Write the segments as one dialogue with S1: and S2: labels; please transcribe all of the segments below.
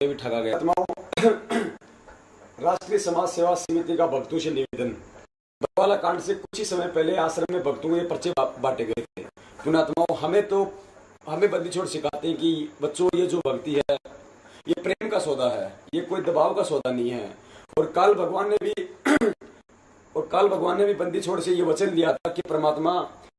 S1: भी ठगा गया। राष्ट्रीय समाज सेवा समिति का भक्तों से निवेदन। बरवाला कांड से कुछ ही समय पहले आश्रम में भक्तों के पर्चे बांटे गए थे। पुण्यात्माओं, हमें बंदी छोड़ सिखाते हैं कि बच्चों, ये जो भक्ति है ये प्रेम का सौदा है, ये कोई दबाव का सौदा नहीं है। और काल भगवान ने भी बंदी छोड़ से ये वचन दिया था कि परमात्मा,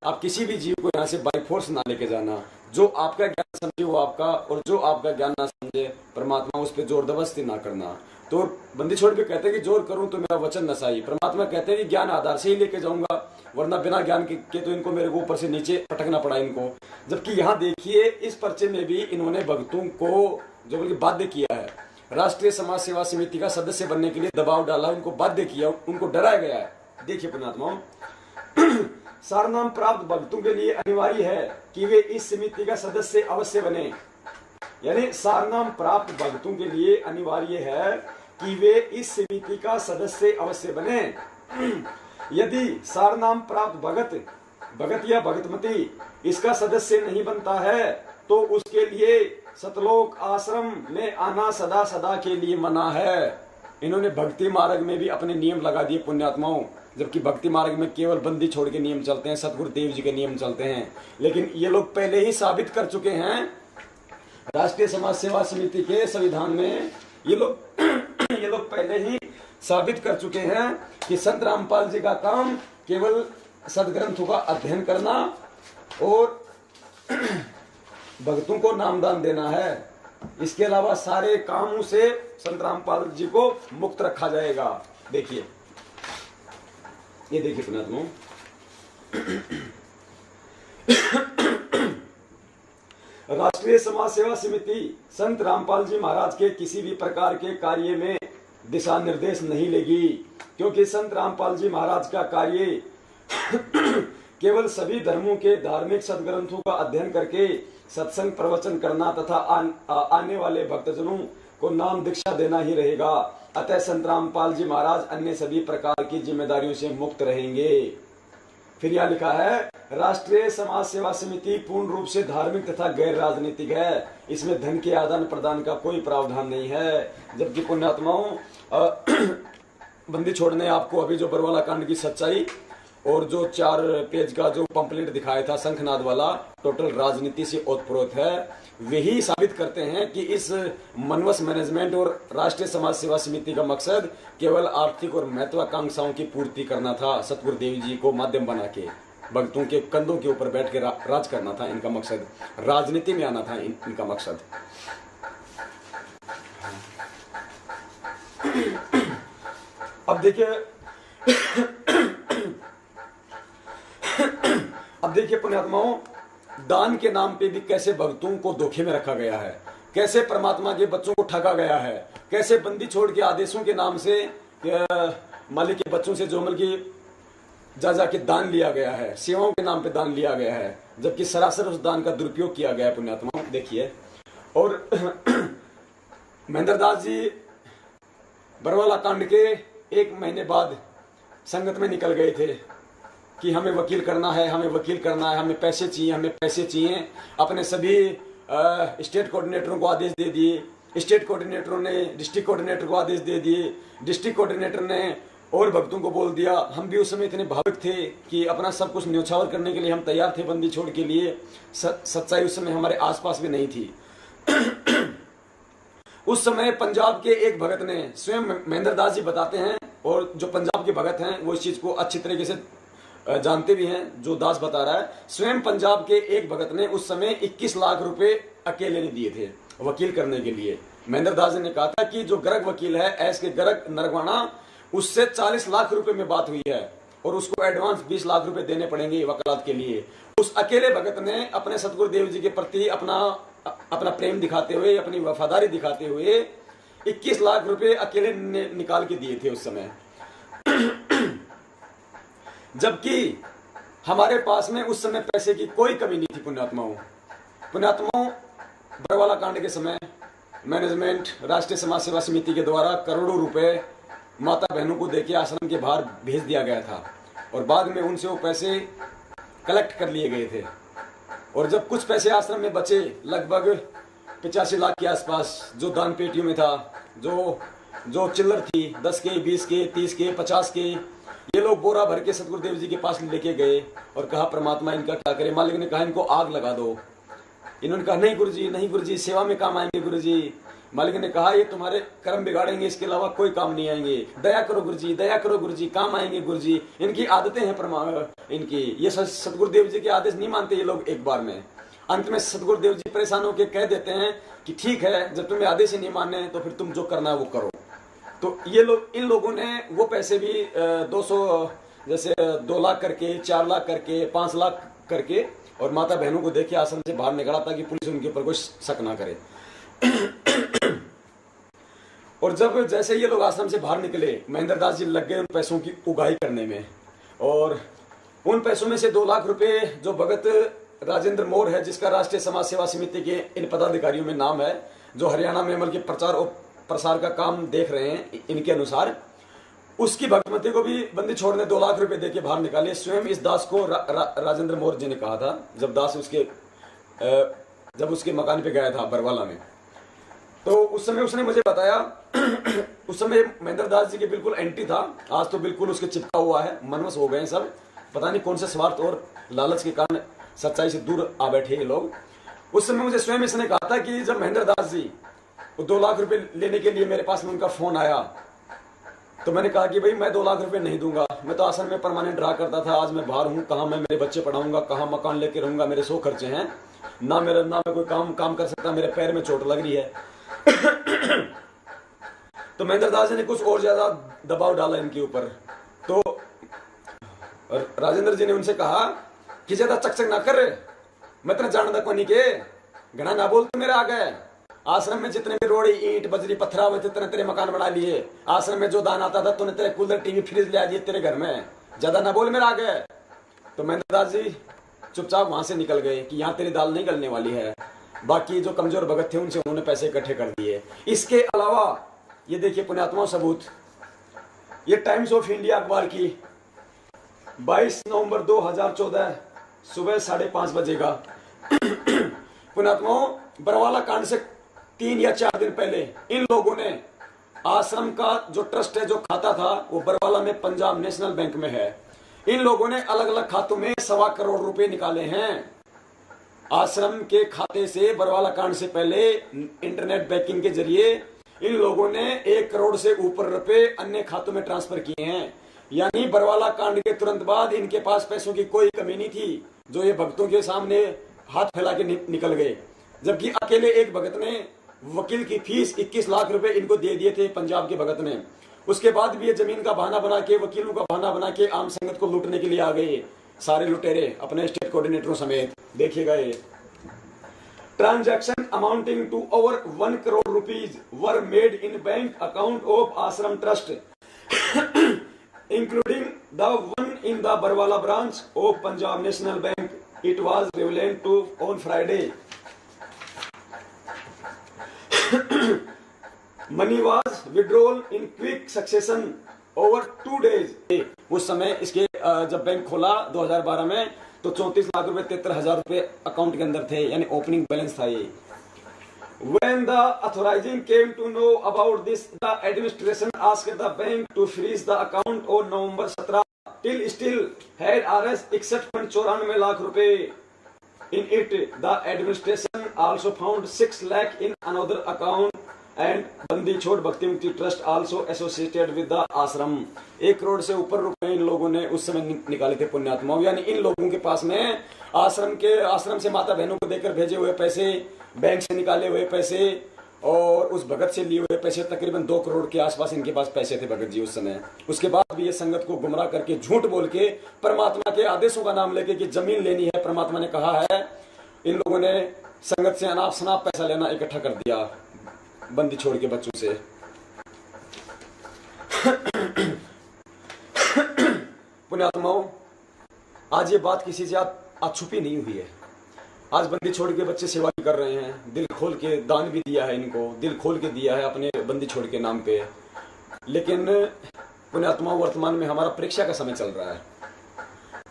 S1: आप किसी भी जीव को यहाँ से बाई फोर्स ना लेके जाना। जो आपका ज्ञान समझे वो आपका, और जो आपका ज्ञान ना समझे परमात्मा उस पर जोर जबरदस्ती ना करना। तो बंदी छोड़ भी कहते हैं कि जोर करूं तो मेरा वचन न सही। परमात्मा कहते हैं कि ज्ञान आधार से ही लेके जाऊंगा, वरना बिना ज्ञान के तो इनको मेरे को ऊपर से नीचे पटकना पड़ा इनको। जबकि यहाँ देखिए, इस पर्चे में भी इन्होंने भक्तों को जो बल्कि बाध्य किया है, राष्ट्रीय समाज सेवा समिति का सदस्य बनने के लिए दबाव डाला, उनको बाध्य किया, उनको डराया गया है। देखिए पुण्यात्माओं, सारनाम प्राप्त भक्तों के लिए अनिवार्य है कि वे इस समिति का सदस्य अवश्य बने। यानी सारनाम प्राप्त भक्तों के लिए अनिवार्य है कि वे इस समिति का सदस्य अवश्य बने। यदि सारनाम प्राप्त भगत या भगतमती इसका सदस्य नहीं बनता है तो उसके लिए सतलोक आश्रम में आना सदा सदा के लिए मना है। इन्होंने भक्ति मार्ग में भी अपने नियम लगा दिए पुण्यात्माओं, जबकि भक्ति मार्ग में केवल बंदी छोड़ के नियम चलते हैं, सतगुरु देव जी के नियम चलते हैं। लेकिन ये लोग पहले ही साबित कर चुके हैं राष्ट्रीय समाज सेवा समिति के संविधान में, ये लोग पहले ही साबित कर चुके हैं कि संत रामपाल जी का काम केवल सदग्रंथों का अध्ययन करना और भक्तों को नामदान देना है। इसके अलावा सारे कामों से संत रामपाल जी को मुक्त रखा जाएगा। देखिए, ये देखिए पुण्यात्माओं, राष्ट्रीय समाज सेवा समिति संत रामपाल जी महाराज के किसी भी प्रकार के कार्य में दिशा निर्देश नहीं लेगी, क्योंकि संत रामपाल जी महाराज का कार्य केवल सभी धर्मों के धार्मिक सदग्रंथों का अध्ययन करके सत्संग प्रवचन करना तथा आने वाले भक्तजनों को नाम दीक्षा देना ही रहेगा। अतः संत रामपाल जी महाराज अन्य सभी प्रकार की जिम्मेदारियों से मुक्त रहेंगे। फिर यह लिखा है, राष्ट्रीय समाज सेवा समिति पूर्ण रूप से धार्मिक तथा गैर राजनीतिक है। इसमें धन के आदान प्रदान का कोई प्रावधान नहीं है। जबकि पुण्यात्माओं, बंदी छोड़ने आपको अभी जो बरवाला कांड की सच्चाई और जो 4 पेज का जो पंपलेट दिखाया था शंखनाद वाला, टोटल राजनीति से ओतप्रोत है। वही साबित करते हैं कि इस मनवस मैनेजमेंट और राष्ट्रीय समाज सेवा समिति का मकसद केवल आर्थिक और महत्वाकांक्षाओं की पूर्ति करना था। सतगुरु देव जी को माध्यम बना के भक्तों के कंधों के ऊपर बैठ के राज करना था इनका मकसद, राजनीति में आना था इनका मकसद। अब देखिए पुण्यात्माओं, दान के नाम पे भी कैसे भक्तों को धोखे में रखा गया है, कैसे परमात्मा के बच्चों को ठगा गया है, कैसे बंदी छोड़ के आदेशों के नाम से मालिक के बच्चों से जो मल की जा के दान लिया गया है, सेवाओं के नाम पे दान लिया गया है, जबकि सरासर उस दान का दुरुपयोग किया गया है पुण्यात्मा। देखिए, और महेंद्र दास जी बरवाला कांड के 1 महीने बाद संगत में निकल गए थे कि हमें वकील करना है, हमें पैसे चाहिए। अपने सभी स्टेट कोऑर्डिनेटरों को आदेश दे दिए, स्टेट कोऑर्डिनेटरों ने डिस्ट्रिक्ट कोऑर्डिनेटर को आदेश दे दिए, डिस्ट्रिक्ट कोऑर्डिनेटर ने और भक्तों को बोल दिया। हम भी उस समय इतने भावुक थे कि अपना सब कुछ न्योछावर करने के लिए हम तैयार थे बंदी छोड़ के लिए। सच्चाई उस समय हमारे आसपास भी नहीं थी। उस समय पंजाब के एक भगत ने, स्वयं महेंद्र दास जी बताते हैं, और जो पंजाब के भगत हैं वो इस चीज को अच्छी तरीके से जानते भी हैं, जो दास बता रहा है, स्वयं पंजाब के एक भगत ने उस समय 21 लाख रुपए अकेले ने दिए थे वकील करने के लिए। महेंद्र दास जी ने कहा था कि जो गर्ग वकील है, एस के गर्ग नरवाना, उससे 40 लाख रुपए में बात हुई है और उसको एडवांस 20 लाख रुपए देने पड़ेंगे वकालत के लिए। उस अकेले भगत ने अपने सतगुरु देव जी के प्रति अपना प्रेम दिखाते हुए, अपनी वफादारी दिखाते हुए 21 लाख रुपए अकेले ने निकाल के दिए थे उस समय। जबकि हमारे पास में उस समय पैसे की कोई कमी नहीं थी पुण्यात्माओं। बरवाला कांड के समय मैनेजमेंट राष्ट्रीय समाज सेवा समिति के द्वारा करोड़ों रुपए माता बहनों को देके आश्रम के बाहर भेज दिया गया था और बाद में उनसे वो पैसे कलेक्ट कर लिए गए थे। और जब कुछ पैसे आश्रम में बचे, लगभग 85 लाख के आसपास जो दान पेटियों में था, जो जो चिल्लर थी 10 के 20 के 30 के 50 के, ये लोग बोरा भर के सतगुरुदेव जी के पास लेके गए और कहा परमात्मा इनका क्या करे। मालिक ने कहा इनको आग लगा दो। इन्होंने कहा नहीं गुरुजी, नहीं गुरुजी, सेवा में काम आएंगे गुरुजी। मालिक ने कहा ये तुम्हारे कर्म बिगाड़ेंगे, इसके अलावा कोई काम नहीं आएंगे। दया करो गुरुजी, दया करो गुरुजी, काम आएंगे गुरुजी। इनकी आदतें हैं इनकी, ये सतगुरुदेव जी के आदेश नहीं मानते ये लोग एक बार में। अंत में सतगुरुदेव जी परेशान होकर कह देते हैं कि ठीक है, जब तुम्हें आदेश ही नहीं मानने तो फिर तुम जो करना है वो करो। तो ये लोग, इन लोगों ने वो पैसे भी 200 जैसे 2 लाख करके, 4 लाख करके, 5 लाख करके और माता बहनों को देखे आश्रम से बाहर निकला ताकि पुलिस उनके ऊपर कोई शक ना करे। और जब जैसे ये लोग आश्रम से बाहर निकले, महेंद्र दास जी लग गए उन पैसों की उगाही करने में। और उन पैसों में से 2 लाख रुपए जो भगत राजेंद्र मोर है, जिसका राष्ट्रीय समाज सेवा समिति के इन पदाधिकारियों में नाम है, जो हरियाणा में अमल के प्रचार और प्रसार का काम देख रहे हैं इनके अनुसार, उसकी भगवती को भी बंदी छोड़ ने 2 लाख रुपए देके बाहर निकाले। स्वयं इस दास को राजेंद्र मोर जी ने कहा था, जब दास जब उसके मकान पे गया था बरवाला में, तो उस समय उसने मुझे बताया उस समय महेंद्र दास जी के बिल्कुल एंटी था। आज तो बिल्कुल उसके चिपका हुआ है, मनवश हो गए सब। पता नहीं कौन से स्वार्थ और लालच के कारण सच्चाई से दूर आ बैठे ये लोग। उस समय मुझे स्वयं इसने कहा था कि जब महेंद्र दास जी वो 2 लाख रुपए लेने के लिए मेरे पास में उनका फोन आया, तो मैंने कहा कि भाई मैं 2 लाख रुपए नहीं दूंगा, मैं तो आश्रम में परमानेंट रहा करता था, आज मैं बाहर हूँ, कहाँ मैं मेरे बच्चे पढ़ाऊंगा, कहाँ मकान लेके रहूंगा, मेरे 100 खर्चे हैं, ना मैं कोई काम कर सकता, मेरे पैर में चोट लग रही है। तो महेंद्र दास जी ने कुछ और ज्यादा दबाव डाला इनके ऊपर। तो राजेंद्र जी ने उनसे कहा कि ज्यादा चकचक ना कर, मैं तेरा जानदा कोनी के, घना ना बोल, तू मेरे आ गए। आश्रम में जितने भी रोड़ी ईंट बजरी पत्थरा हुए थे तूने तेरे मकान बना लिए। आश्रम में जो दान आता था तूने तेरे कूलर टीवी फ्रिज ले आ दिए तेरे घर में, ज्यादा ना बोल, मेरा आ गए। तो महेंद्र दास जी चुपचाप वहां से निकल गए कि यहाँ तेरी दाल नहीं गलने वाली है। बाकी जो कमजोर भगत थे उनसे उन्होंने पैसे इकट्ठे कर दिए। इसके अलावा ये देखिए पुण्यात्मा सबूत, ये टाइम्स ऑफ इंडिया अखबार की 22 नवंबर 2014 सुबह 5:30 बजे का। पुण्यात्मा बरवाला कांड से 3 या 4 दिन पहले इन लोगों ने आश्रम का जो ट्रस्ट है, जो खाता था, वो बरवाला में पंजाब नेशनल बैंक में है। इन लोगों ने अलग अलग खातों में 1.25 करोड़ रुपए निकाले हैं। आश्रम के खाते से बरवाला कांड से पहले इंटरनेट बैंकिंग के जरिए इन लोगों ने 1 करोड़ से ऊपर रुपए अन्य खातों में ट्रांसफर किए हैं। यानी बरवाला कांड के तुरंत बाद इनके पास पैसों की कोई कमी नहीं थी, जो ये भक्तों के सामने हाथ फैला के निकल गए। जबकि अकेले एक भगत ने वकील की फीस 21 लाख रुपए इनको दे दिए थे, पंजाब के भगत ने। उसके बाद भी ये जमीन का बहाना बना के, वकीलों का बहाना बना के आम संगत को लूटने के लिए आ गए, सारे लुटेरे अपने स्टेट कोऑर्डिनेटरों समेत। देखिएगा ये transaction amounting to over 1 crore rupees were made in bank account of ashram trust including the one in the Barwala branch of Punjab National Bank. It was relevant to on Friday. Money was withdrawn in quick succession over 2 days. उस समय इसके जब bank खोला 2012 में तो 34 लाख रुपए 73,000 रुपए account के अंदर थे, यानी ओपनिंग बैलेंस था ये। When the authorizing came to know about this, the administration asked the bank to freeze the account on November 17. Till still had Rs 61.94 lakh रुपए in it. The administration also found 6 lakh in another account and बंदी छोड़ भक्ति मुक्ति trust also associated with the आश्रम. 1 करोड़ से ऊपर रुपए इन लोगों ने उस समय निकाले थे पुण्यात्माओं। यानी इन लोगों के पास में आश्रम से माता बहनों को देकर भेजे हुए पैसे, बैंक से निकाले हुए पैसे और उस भगत से लिए हुए पैसे, तकरीबन 2 करोड़ के आसपास इनके पास पैसे थे भगत जी उस समय। उसके बाद भी ये संगत को गुमराह करके, झूठ बोल के, परमात्मा के आदेशों का नाम लेके कि जमीन लेनी है, परमात्मा ने कहा है, इन लोगों ने संगत से अनाप शनाप पैसा लेना इकट्ठा कर दिया बंदी छोड़ के बच्चों से। पुण्यात्माओं, आज ये बात किसी से आज छुपी नहीं हुई है। आज बंदी छोड़ के बच्चे सेवा भी कर रहे हैं, दिल खोल के दान भी दिया है इनको, दिल खोल के दिया है अपने बंदी छोड़ के नाम पे। लेकिन पुण्यात्मा, वर्तमान में हमारा परीक्षा का समय चल रहा है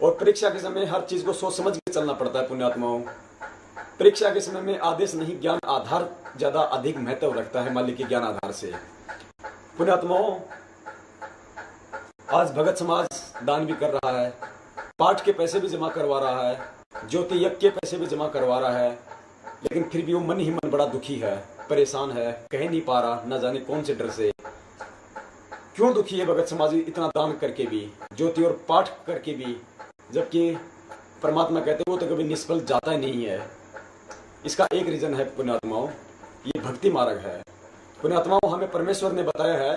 S1: और परीक्षा के समय हर चीज को सोच समझ के चलना पड़ता है पुण्यात्माओं। परीक्षा के समय में आदेश नहीं, ज्ञान आधार ज्यादा अधिक महत्व रखता है मालिक के ज्ञान आधार से। पुण्यात्माओं, आज भगत समाज दान भी कर रहा है, पाठ के पैसे भी जमा करवा रहा है, ज्योति यज्ञ के पैसे भी जमा करवा रहा है, लेकिन फिर भी वो मन ही मन बड़ा दुखी है, परेशान है, कह नहीं पा रहा, न जाने कौन से डर से। क्यों दुखी है भगत समाज इतना दान करके भी, ज्योति और पाठ करके भी, जबकि परमात्मा कहते हैं वो तो कभी निष्फल जाता ही नहीं है। इसका एक रीजन है पुण्यात्माओं, ये भक्ति मार्ग है। पुण्यात्माओं, हमें परमेश्वर ने बताया है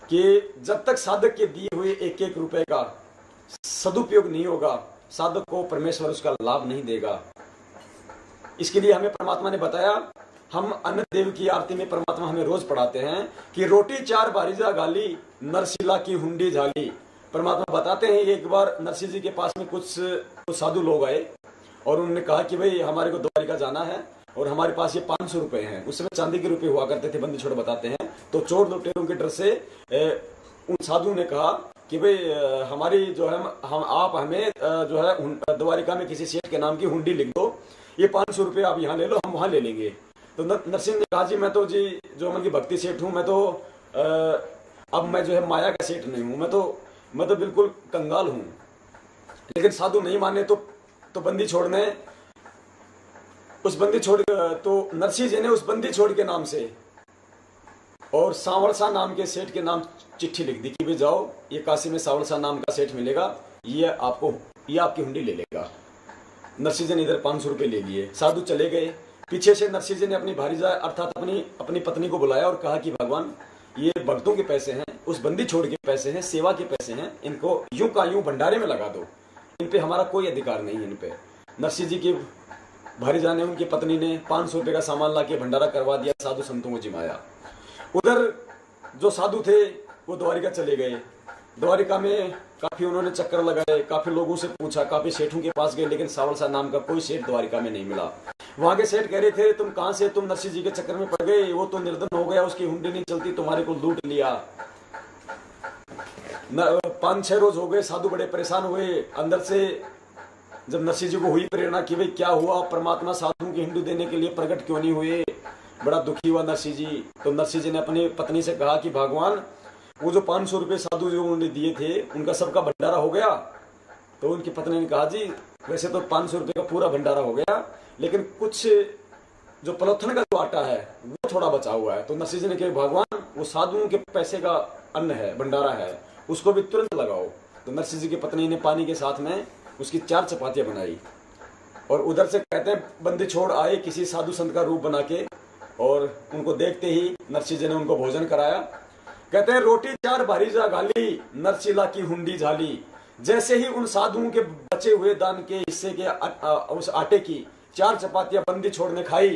S1: कि जब तक साधक के दिए हुए एक एक रुपए का सदुपयोग नहीं होगा, साधक को परमेश्वर उसका लाभ नहीं देगा। इसके लिए हमें परमात्मा ने बताया, हम अन्न देव की आरती में परमात्मा हमें रोज पढ़ाते हैं कि रोटी चार बारीजा गाली, नरसिला की हुंडी झाली। परमात्मा बताते हैं, एक बार नरसिंह जी के पास में कुछ साधु लोग आए और उन्होंने कहा कि भाई हमारे को द्वारिका जाना है और हमारे पास ये 500 रुपए हैं। उस समय चांदी के रुपए हुआ करते थे, बंदी छोड़ बताते हैं। तो चोर लुटेरों के डर से उन साधु ने कहा कि भाई हमारी जो है हम आप हमें जो है द्वारिका में किसी सेठ के नाम की हुंडी लिख दो, ये 500 रुपये आप यहाँ ले लो, हम वहां ले लेंगे। तो नरसिंह ने कहा, जी मैं तो जी जो मन की भक्ति सेठ हूँ, मैं तो अब मैं जो है माया का सेठ नहीं हूँ, मैं तो बिल्कुल कंगाल हूँ। लेकिन साधु नहीं माने तो बंदी छोड़ने उस बंदी छोड़ तो नरसिंह जी ने उस बंदी छोड़ के नाम से और सांवरसा नाम के सेठ के नाम चिट्ठी लिख दी कि भाई जाओ, ये काशी में सांवरसा नाम का सेठ मिलेगा, ये आपकी हुंडी ले लेगा। नरसिंह जी ने इधर 500 रुपए ले लिए, साधु चले गए। पीछे से नरसिंह जी ने अपनी भारीजा अर्थात अपनी पत्नी को बुलाया और कहा कि भगवान, ये भक्तों के पैसे हैं, उस बंदी छोड़ के पैसे हैं, सेवा के पैसे हैं, इनको यूं का यूं भंडारे में लगा दो, इन पे हमारा कोई अधिकार नहीं है इन पे। नरसिंह जी की भारीजा ने, उनकी पत्नी ने 500 रुपए का सामान ला के भंडारा करवा दिया, साधु संतों को जिमाया। उधर जो साधु थे वो द्वारिका चले गए। द्वारिका में काफी उन्होंने चक्कर लगाए, काफी लोगों से पूछा, काफी सेठों के पास गए, लेकिन सांवरसा नाम का कोई सेठ द्वारिका में नहीं मिला। वहां के सेठ कह रहे थे, तुम कहां से, तुम नरसिंह जी के चक्कर में पड़ गए, वो तो निर्धन हो गया, उसकी हुंडी नहीं चलती, तुम्हारे को लूट लिया। 5-6 रोज हो गए, साधु बड़े परेशान हुए। अंदर से जब नरसिंह जी को हुई प्रेरणा कि भाई क्या हुआ, परमात्मा साधुओं की हिंदू देने के लिए प्रकट क्यों नहीं हुए, बड़ा दुखी हुआ नरसिंह जी। तो नरसिंह जी ने अपनी पत्नी से कहा कि भगवान, वो जो 500 रुपए साधु जो उन्होंने दिए थे, उनका सबका भंडारा हो गया। तो उनकी पत्नी ने कहा, जी वैसे तो 500 रुपए का पूरा भंडारा हो गया, लेकिन कुछ जो पलोथन का जो आटा है वो थोड़ा बचा हुआ है। तो नरसिंह जी ने कहा, भगवान वो साधुओं के पैसे का अन्न है, भंडारा है, उसको भी तुरंत लगाओ। तो नरसिंह जी की पत्नी ने पानी के साथ में उसकी 4 चपातियां बनाई और उधर से कहते हैं बंदी छोड़ आए किसी साधु संत का रूप बना के, और उनको देखते ही नरसिंह जी ने उनको भोजन कराया। कहते हैं, रोटी 4 भारीजा गाली, नरसिला की हुंडी झाली। जैसे ही उन साधुओं के बचे हुए दान के हिस्से के उस आटे की 4 चपातियां बंदी छोड़ने खाई,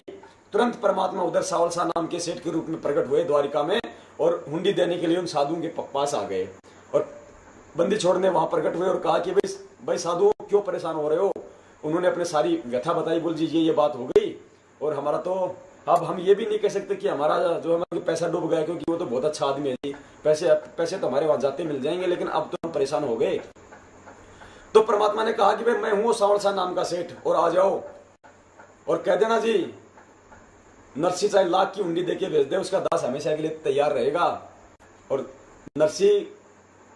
S1: तुरंत परमात्मा उधर सांवरसा नाम के सेठ के रूप में प्रकट हुए द्वारिका में और हुंडी देने के लिए उन साधुओं के पास आ गए। और बंदी छोड़ने वहां प्रकट हुए और कहा कि भाई साधु क्यों परेशान हो रहे हो। उन्होंने अपने सारी व्यथा बताई, बोल जी ये बात हो गई, और हमारा तो अब हम ये भी नहीं कह सकते कि हमारा जो हमारा पैसा डूब गया, क्योंकि वो तो बहुत अच्छा आदमी है जी, पैसे तो हमारे वहां जाते मिल जाएंगे, लेकिन अब तो हम परेशान हो गए। तो परमात्मा ने कहा कि भाई मैं हूं सांवरसा नाम का सेठ, और आ जाओ और कह देना जी नरसिंह चाहे लाख की हुंडी देके भेज दे, उसका दास हमेशा के लिए तैयार रहेगा। और नरसिंह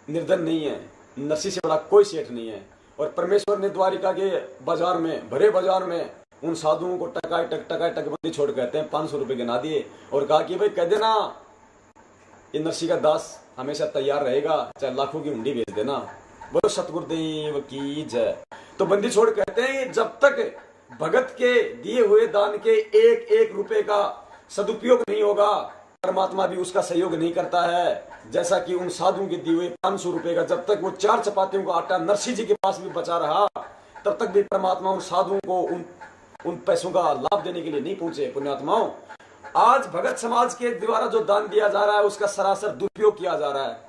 S1: निर्धन नहीं है, नरसिंह से बड़ा कोई सेठ नहीं है। और परमेश्वर ने द्वारिका के बाजार में, भरे बाजार में उन साधुओं को टकाटक बंदी छोड़, कहते हैं 500 रुपए गिना दिए और कहा कि भाई कह देना ये नरसिंह का दास हमेशा तैयार रहेगा, चाहे लाखों की हुंडी भेज देना। बोलो सतगुरुदेव की जय। तो बंदी छोड़ कहते हैं, जब तक भगत के दिए हुए दान के एक एक रुपए का सदुपयोग नहीं होगा, परमात्मा भी उसका सहयोग नहीं करता है। जैसा कि उन साधुओं के दिए हुए 500 रुपए का, जब तक वो 4 चपातियों का आटा नरसिंह जी के पास भी बचा रहा, तब तक भी परमात्मा उन साधुओं को उन पैसों का लाभ देने के लिए नहीं पहुंचे। पुण्यात्माओं, आज भगत समाज के द्वारा जो दान दिया जा रहा है उसका सरासर दुरुपयोग किया जा रहा है।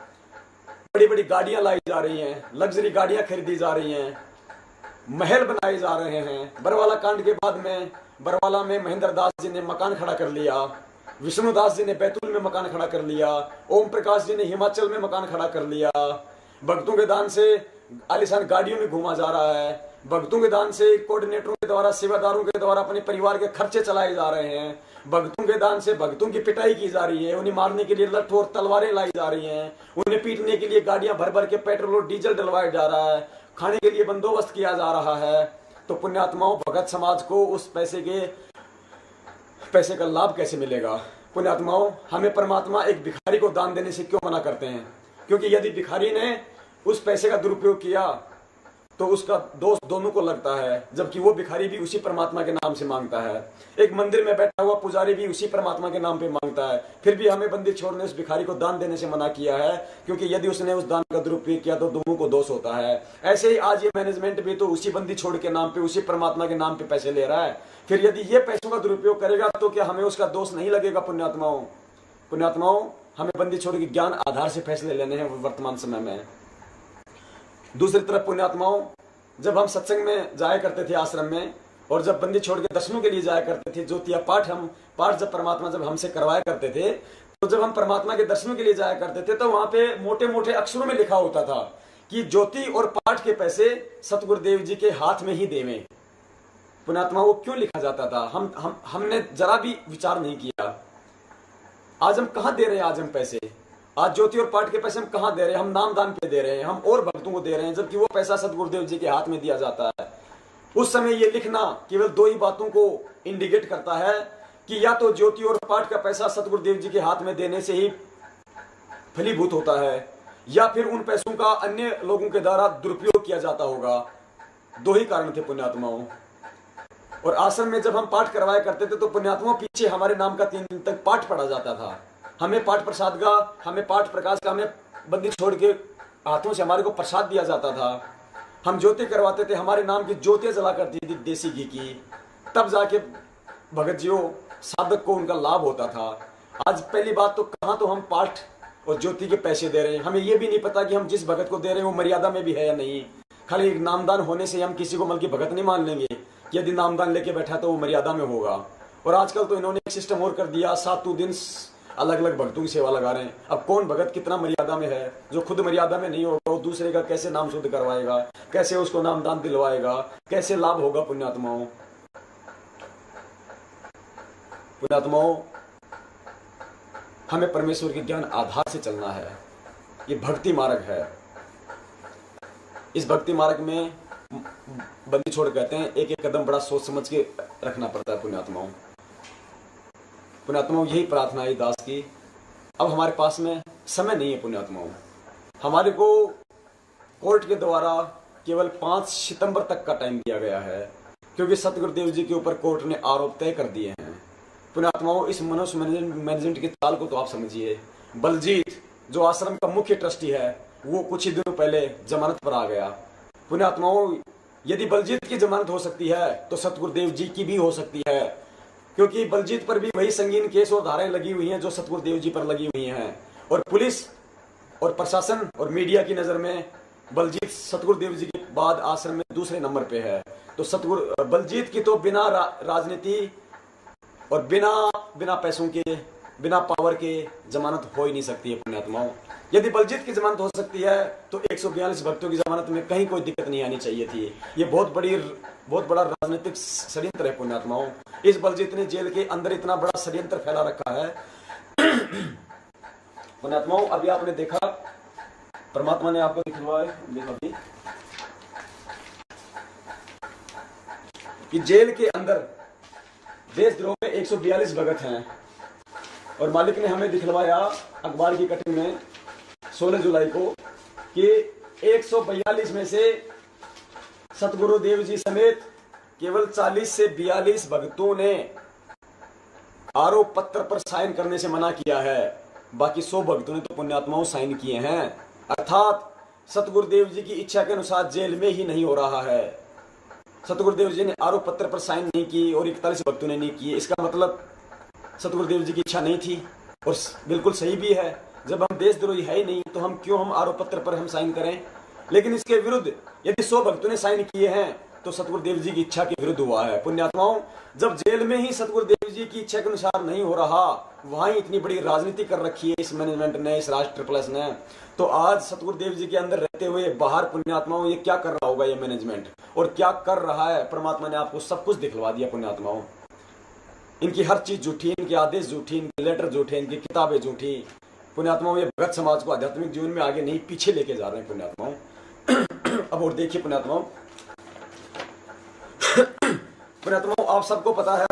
S1: बड़ी बड़ी गाड़ियां लाई जा रही हैं, लग्जरी गाड़ियां खरीदी जा रही हैं, महल बनाए जा रहे हैं। बरवाला कांड के बाद में बरवाला में महेंद्र दास जी ने मकान खड़ा कर लिया, विष्णुदास जी ने बैतूल में मकान खड़ा कर लिया, ओम प्रकाश जी ने हिमाचल में मकान खड़ा कर लिया। भक्तों के दान से आलीशान गाड़ियों में घूमा जा रहा है, भक्तों के दान से कोऑर्डिनेटरों के द्वारा, सेवादारों के द्वारा अपने परिवार के खर्चे चलाए जा रहे हैं। भक्तों के दान से भक्तों की पिटाई की जा रही है, उन्हें मारने के लिए लठ और तलवारें लाई जा रही हैं, उन्हें पीटने के लिए गाड़ियां भर भर के पेट्रोल और डीजल डलवाया जा रहा है, खाने के लिए बंदोबस्त किया जा रहा है। तो पुण्यात्माओं, भगत समाज को उस पैसे का लाभ कैसे मिलेगा? पुण्यात्माओं, हमें परमात्मा एक भिखारी को दान देने से क्यों मना करते हैं? क्योंकि यदि भिखारी ने उस पैसे का दुरुपयोग किया तो उसका दोष दोनों को लगता है, जबकि वो भिखारी भी उसी परमात्मा के नाम से मांगता है। एक मंदिर में बैठा हुआ पुजारी भी उसी परमात्मा के नाम पे मांगता है। फिर भी हमें बंदी छोड़ ने उस भिखारी को दान देने से मना किया है, क्योंकि यदि उसने उस दान का दुरुपयोग किया तो दोनों को दोष होता है। ऐसे ही आज ये मैनेजमेंट भी तो उसी बंदी छोड़ के नाम पे, उसी परमात्मा के नाम पे पैसे ले रहा है। फिर यदि ये पैसों का दुरुपयोग करेगा तो क्या हमें उसका दोष नहीं लगेगा? पुण्यात्माओं, हमें बंदी छोड़ के ज्ञान आधार से फैसले लेने हैं वर्तमान समय में। दूसरी तरफ पुण्यात्माओं, जब हम सत्संग में जाया करते थे आश्रम में, और जब बंदी छोड़ के दर्शनों के लिए जाया करते थे, ज्योतिया पाठ जब परमात्मा जब हमसे करवाया करते थे, तो जब हम परमात्मा के दर्शनों के लिए जाया करते थे तो वहां पे मोटे मोटे अक्षरों में लिखा होता था कि ज्योति और पाठ के पैसे सतगुरुदेव जी के हाथ में ही देवें। पुण्यात्मा, वो क्यों लिखा जाता था? हमने जरा भी विचार नहीं किया। आज हम कहां दे रहे हैं? आज हम पैसे, आज ज्योति और पाठ के पैसे हम कहां दे रहे हैं? हम नाम दान पे दे रहे हैं, हम और भक्तों को दे रहे हैं, जबकि वो पैसा सतगुरुदेव जी के हाथ में दिया जाता है। उस समय ये लिखना केवल दो ही बातों को इंडिकेट करता है कि या तो ज्योति और पाठ का पैसा सतगुरुदेव जी के हाथ में देने से ही फलीभूत होता है, या फिर उन पैसों का अन्य लोगों के द्वारा दुरुपयोग किया जाता होगा। दो ही कारण थे पुण्यात्माओं। और आश्रम में जब हम पाठ करवाया करते थे तो पुण्यात्माओं पीछे हमारे नाम का 3 दिन तक पाठ पढ़ा जाता था। हमें पाठ प्रसाद का, हमें पाठ प्रकाश का, हमें बंदी छोड़ के हाथों से हमारे को प्रसाद दिया जाता था। हम ज्योति करवाते थे, हमारे नाम की ज्योतियां जला करती थी देसी घी की, तब जाके भगत जियों साधक को उनका लाभ होता था। आज पहली बात तो कहाँ तो हम पाठ और ज्योति के पैसे दे रहे हैं, हमें ये भी नहीं पता कि हम जिस भगत को दे रहे हैं वो मर्यादा में भी है या नहीं। खाली नामदान होने से हम किसी को बल्कि भगत नहीं मान लेंगे कि यदि नामदान लेके बैठा तो वो मर्यादा में होगा। और आजकल तो इन्होंने एक सिस्टम और कर दिया, 7 दिन अलग अलग भक्तों की सेवा लगा रहे हैं। अब कौन भगत कितना मर्यादा में है? जो खुद मर्यादा में नहीं होगा वो दूसरे का कैसे नाम शुद्ध करवाएगा, कैसे उसको नामदान दिलवाएगा, कैसे लाभ होगा? पुण्यात्माओं, हमें परमेश्वर के ज्ञान आधार से चलना है। ये भक्ति मार्ग है। इस भक्ति मार्ग में बंदी छोड़ कहते हैं एक एक कदम बड़ा सोच समझ के रखना पड़ता है। पुण्यात्माओं, यही प्रार्थना है दास की। अब हमारे पास में समय नहीं है पुण्यात्माओं। हमारे को कोर्ट के द्वारा केवल 5 सितंबर तक का टाइम दिया गया है, क्योंकि सतगुरुदेव जी के ऊपर कोर्ट ने आरोप तय कर दिए हैं। पुण्यात्माओं, इस मनुष्य मैनेजमेंट के ताल को तो आप समझिए। बलजीत जो आश्रम का मुख्य ट्रस्टी है वो कुछ ही दिनों पहले जमानत पर आ गया। पुण्यात्माओं, यदि बलजीत की जमानत हो सकती है तो सतगुरुदेव जी की भी हो सकती है, क्योंकि बलजीत पर भी वही संगीन केस और धाराएं लगी हुई हैं जो सतगुरुदेव जी पर लगी हुई हैं। और पुलिस और प्रशासन और मीडिया की नजर में बलजीत सतगुरुदेव जी के बाद आश्रम में दूसरे नंबर पे है। तो बलजीत की तो बिना राजनीति और बिना पैसों के, बिना पावर के जमानत हो ही नहीं सकती है पुण्यात्माओं। यदि बलजीत की जमानत हो सकती है तो 142 भक्तों की जमानत में कहीं कोई दिक्कत नहीं आनी चाहिए थी। ये बहुत बड़ा राजनीतिक षड्यंत्र है पुण्यात्माओं। इस बलजीत ने जेल के अंदर इतना बड़ा षड्यंत्र फैला रखा है पुण्यात्माओं। अभी आपने देखा, परमात्मा ने आपको दिखवाया अभी कि जेल के अंदर देशद्रोह में 142 भगत हैं, और मालिक ने हमें दिखलवाया अखबार की कटिंग में 16 जुलाई को कि 142 में से सतगुरुदेव जी समेत केवल 40 से 42 भक्तों ने आरोप पत्र पर साइन करने से मना किया है। बाकी 100 भक्तों ने तो पुण्यात्माओं साइन किए हैं। अर्थात सतगुरुदेव जी की इच्छा के अनुसार जेल में ही नहीं हो रहा है। सतगुरुदेव जी ने आरोप पत्र पर साइन नहीं की और 41 भक्तों ने नहीं किए। इसका मतलब सतगुरुदेव जी की इच्छा नहीं थी, और बिल्कुल सही भी है। जब हम देशद्रोही है ही नहीं तो हम आरोप पत्र पर हम साइन करें? लेकिन इसके विरुद्ध यदि 100 भक्तों ने साइन किए हैं तो सतगुरुदेव जी की इच्छा के विरुद्ध हुआ है। पुण्यात्माओं, जब जेल में ही सतगुरुदेव जी की इच्छा के अनुसार नहीं हो रहा, वहां ही इतनी बड़ी राजनीति कर रखी है इस मैनेजमेंट ने, इस राष्ट्र प्लस ने, तो आज सतगुरुदेव जी के अंदर रहते हुए बाहर पुण्यात्माओं ये क्या कर रहा होगा ये मैनेजमेंट, और क्या कर रहा है? परमात्मा ने आपको सब कुछ दिखलवा दिया पुण्यात्माओं। इनकी हर चीज झूठी, इनके आदेश झूठी, इनके लेटर झूठे, इनकी किताबें झूठी। पुण्यात्माओं, ये भगत समाज को आध्यात्मिक जीवन में आगे नहीं पीछे लेके जा रहे हैं पुण्यात्माओं। अब और देखिए पुण्यात्माओं, पुण्यात्माओं आप सबको पता है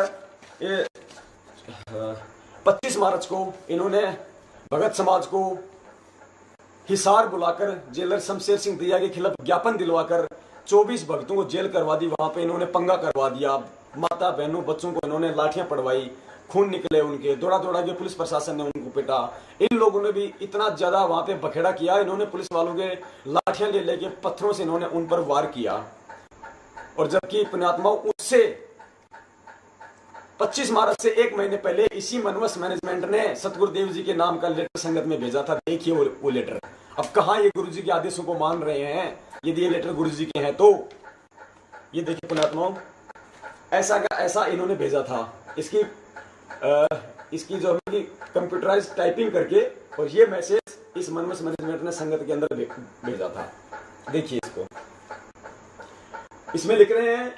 S1: ये 25 मार्च को इन्होंने भगत समाज को हिसार बुलाकर जेलर शमशेर सिंह दहिया के खिलाफ ज्ञापन दिलवाकर 24 भक्तों को जेल करवा दी। वहां पे इन्होंने पंगा करवा दिया, माता बहनों बच्चों को इन्होंने लाठियां पड़वाई, खून निकले उनके, दौड़ा दौड़ा के पुलिस प्रशासन ने उनको पिटा। इन लोगों ने भी इतना ज्यादा वहां पे बखेड़ा किया, इन्होंने पुलिस वालों के लाठियां ले लेके पत्थरों से इन्होंने उन पर वार किया। और जबकि पुण्यात्माओं उससे 25 मार्च से 1 महीने पहले इसी मनवस मैनेजमेंट ने सतगुरुदेव जी के नाम का लेटर संगत में भेजा था। देखिए वो लेटर। अब कहां ये गुरु जी के आदेशों को मान रहे हैं? यदि ये लेटर गुरु जी के हैं तो ये देखिए पुण्यात्माओं, ऐसा का ऐसा इन्होंने भेजा था। इसकी जो है कंप्यूटराइज टाइपिंग करके, और ये मैसेज इस मनवस मैनेजमेंट ने संगत के अंदर भेजा था। देखिए इसको, इसमें लिख रहे हैं,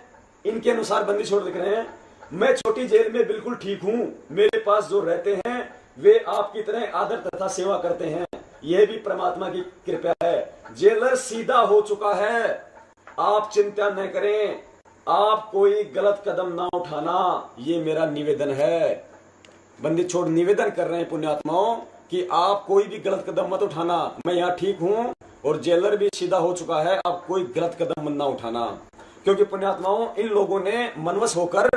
S1: इनके अनुसार बंदी छोड़ लिख रहे हैं, मैं छोटी जेल में बिल्कुल ठीक हूं। मेरे पास जो रहते हैं वे आपकी तरह आदर तथा सेवा करते हैं। यह भी परमात्मा की कृपा है। जेलर सीधा हो चुका है, आप चिंता न करें। आप कोई गलत कदम ना उठाना, ये मेरा निवेदन है। बंदी छोड़ निवेदन कर रहे हैं पुण्यात्माओं कि आप कोई भी गलत कदम मत उठाना। मैं यहाँ ठीक हूं और जेलर भी सीधा हो चुका है, अब कोई गलत कदम मत ना उठाना। क्योंकि पुण्यात्माओं इन लोगों ने मनवस होकर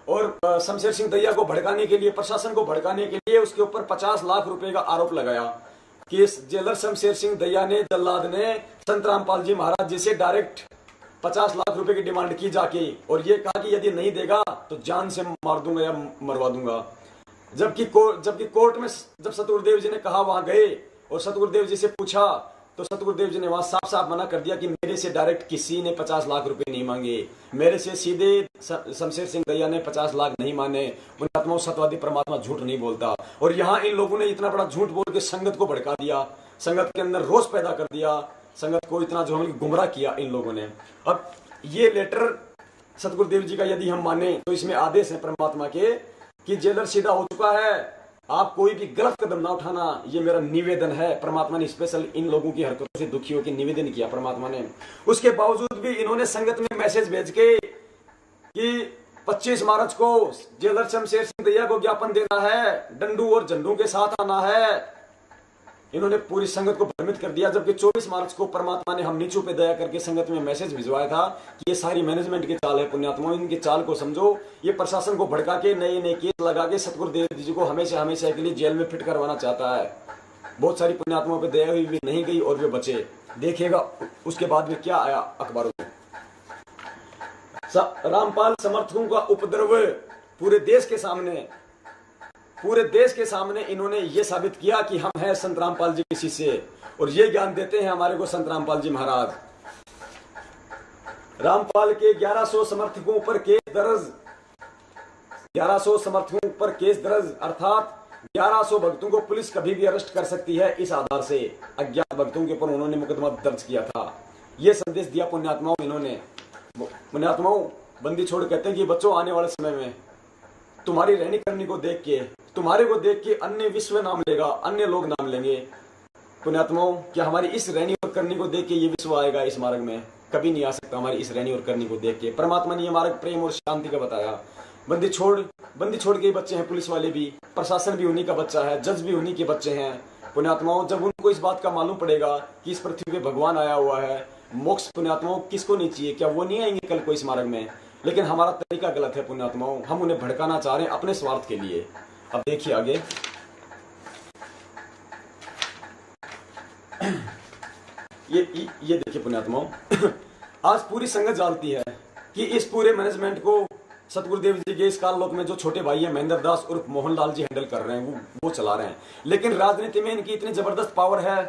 S1: और शमशेर सिंह दहिया को भड़काने के लिए, प्रशासन को भड़काने के लिए उसके ऊपर 50 लाख रुपए का आरोप लगाया कि इस जेलर शमशेर सिंह दहिया ने, जल्लाद ने संत रामपाल जी महाराज जी से डायरेक्ट 50 लाख रुपए की डिमांड की जाके, और ये कहा कि यदि नहीं देगा तो जान से मार दूंगा या मरवा दूंगा। जबकि कोर्ट में जब सतगुरुदेव जी ने कहा, वहां गए और सतगुरुदेव जी से पूछा, तो सतगुरुदेव जी ने वहां साफ साफ मना कर दिया कि मेरे से डायरेक्ट किसी ने 50 लाख रुपए नहीं मांगे, मेरे से सीधे शमशेर सिंह दहिया ने 50 लाख नहीं माने। पुण्यात्माओं, सत्यवादी परमात्मा झूठ नहीं बोलता। और यहाँ इन लोगों ने इतना बड़ा झूठ बोल के संगत को भड़का दिया, संगत के अंदर रोष पैदा कर दिया, संगत को इतना जो हमें गुमराह किया इन लोगों ने। अब ये लेटर सतगुरुदेव जी का यदि हम माने तो इसमें आदेश है परमात्मा के कि जेलर सीधा हो चुका है, आप कोई भी गलत कदम ना उठाना, ये मेरा निवेदन है। परमात्मा ने स्पेशल इन लोगों की हरकतों से दुखी होकर निवेदन किया परमात्मा ने। उसके बावजूद भी इन्होंने संगत में मैसेज भेज के कि 25 मार्च को जेलर शमशेर सिंह दहिया को ज्ञापन देना है, डंडू और झंडू के साथ आना है। इन्होंने पूरी संगत को भ्रमित कर दिया। जबकि 24 मार्च को परमात्मा ने हम नीचों पे दया करके संगत में मैसेज भिजवाया था कि ये सारी मैनेजमेंट की चाल है। पुण्यात्माओं, इनकी चाल को समझो। ये प्रशासन को भड़का के नए नए केस लगा के सतगुरुदेव जी को हमेशा हमेशा के लिए जेल में फिट करवाना चाहता है। बहुत सारी पुण्यात्माओं पर दया हुई, भी नहीं गई और वे बचे। देखिएगा उसके बाद में क्या आया अखबारों में। रामपाल समर्थकों का उपद्रव पूरे देश के सामने इन्होंने ये साबित किया कि हम हैं संत रामपाल जी के शिष्य, और ये ज्ञान देते हैं हमारे को संत रामपाल जी महाराज। रामपाल के 1100 समर्थकों पर केस दर्ज, 1100 समर्थकों पर केस दर्ज, अर्थात 1100 भक्तों को पुलिस कभी भी अरेस्ट कर सकती है। इस आधार से अज्ञात भक्तों के ऊपर उन्होंने मुकदमा दर्ज किया था। ये संदेश दिया पुण्यात्माओं इन्होंने। पुण्यात्माओं, बंदी छोड़ कहते हैं कि बच्चों, आने वाले समय में तुम्हारी रहनी करनी को देख के, तुम्हारे को देख के अन्य विश्व नाम लेगा, अन्य लोग नाम लेंगे। पुण्यात्माओं, क्या हमारी इस रहनी और करनी को देख के ये विश्व आएगा इस मार्ग में? कभी नहीं आ सकता हमारी इस रहनी और करनी को देख के। परमात्मा ने ये मार्ग प्रेम और शांति का बताया। बंदी छोड़ के बच्चे हैं पुलिस वाले भी, प्रशासन भी उन्हीं का बच्चा है, जज भी उन्हीं के बच्चे हैं। पुण्यात्माओं, जब उनको इस बात का मालूम पड़ेगा कि इस पृथ्वी पे भगवान आया हुआ है, मोक्ष पुण्यात्माओं किसको नहीं चाहिए? क्या वो नहीं आएंगे कल को इस मार्ग में? लेकिन हमारा तरीका गलत है पुण्यात्माओं, हम उन्हें भड़काना चाह रहे हैं अपने स्वार्थ के लिए। अब देखिए आगे, ये देखिए पुण्यात्माओं, आज पूरी संगत जानती है कि इस पूरे मैनेजमेंट को सतगुरुदेव जी के इस काललोक में जो छोटे भाई हैं महेंद्र दास उर्फ मोहनलाल जी हैंडल कर रहे हैं, वो चला रहे हैं। लेकिन राजनीति में इनकी इतनी जबरदस्त पावर है,